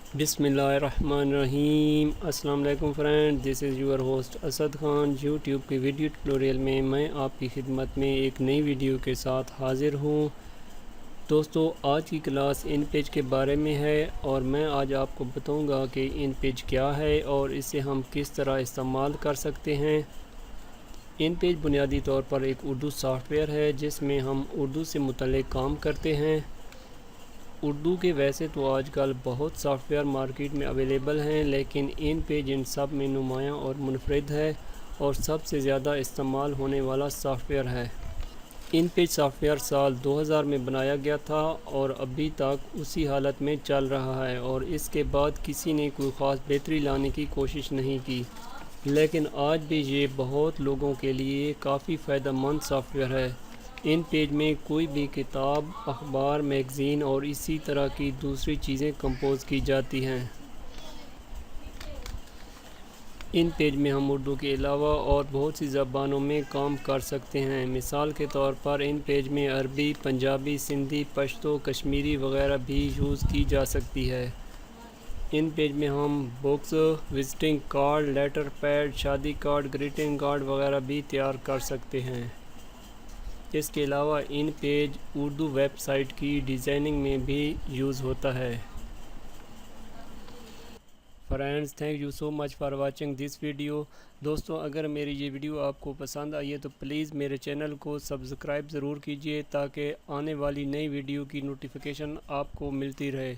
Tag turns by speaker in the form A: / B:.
A: बिस्मिल्लाहिर्रहमानिर्रहीम। अस्सलाम वालेकुम friend, this is your host Asad Khan. YouTube के वीडियो ट्यूटोरियल में मैं आपकी खिदमत में एक नई वीडियो के साथ हाज़िर हूँ। दोस्तों, आज की क्लास इन पेज के बारे में है और मैं आज आपको बताऊँगा कि इन पेज क्या है और इसे हम किस तरह इस्तेमाल कर सकते हैं। इन पेज बुनियादी तौर पर एक उर्दू सॉफ्टवेयर है जिसमें हम उर्दू से मुतल्लिक़ काम करते हैं। उर्दू के वैसे तो आजकल बहुत सॉफ्टवेयर मार्केट में अवेलेबल हैं, लेकिन इन पेज इन सब में नुमायाँ और मुनफरिद है और सबसे ज़्यादा इस्तेमाल होने वाला सॉफ्टवेयर है। इन पेज सॉफ्टवेयर साल 2000 में बनाया गया था और अभी तक उसी हालत में चल रहा है और इसके बाद किसी ने कोई ख़ास बेहतरी लाने की कोशिश नहीं की, लेकिन आज भी ये बहुत लोगों के लिए काफ़ी फ़ायदेमंद सॉफ्टवेयर है। इन पेज में कोई भी किताब, अखबार, मैगज़ीन और इसी तरह की दूसरी चीज़ें कंपोज़ की जाती हैं। इन पेज में हम उर्दू के अलावा और बहुत सी ज़बानों में काम कर सकते हैं। मिसाल के तौर पर इन पेज में अरबी, पंजाबी, सिंधी, पश्तो, कश्मीरी वगैरह भी यूज़ की जा सकती है। इन पेज में हम books, visiting card, letter pad, शादी कार्ड, ग्रीटिंग कार्ड वगैरह भी तैयार कर सकते हैं। इसके अलावा इन पेज उर्दू वेबसाइट की डिज़ाइनिंग में भी यूज़ होता है। Friends, thank you so much for watching this video. दोस्तों, अगर मेरी ये वीडियो आपको पसंद आई है तो प्लीज़ मेरे चैनल को सब्सक्राइब ज़रूर कीजिए ताकि आने वाली नई वीडियो की नोटिफिकेशन आपको मिलती रहे।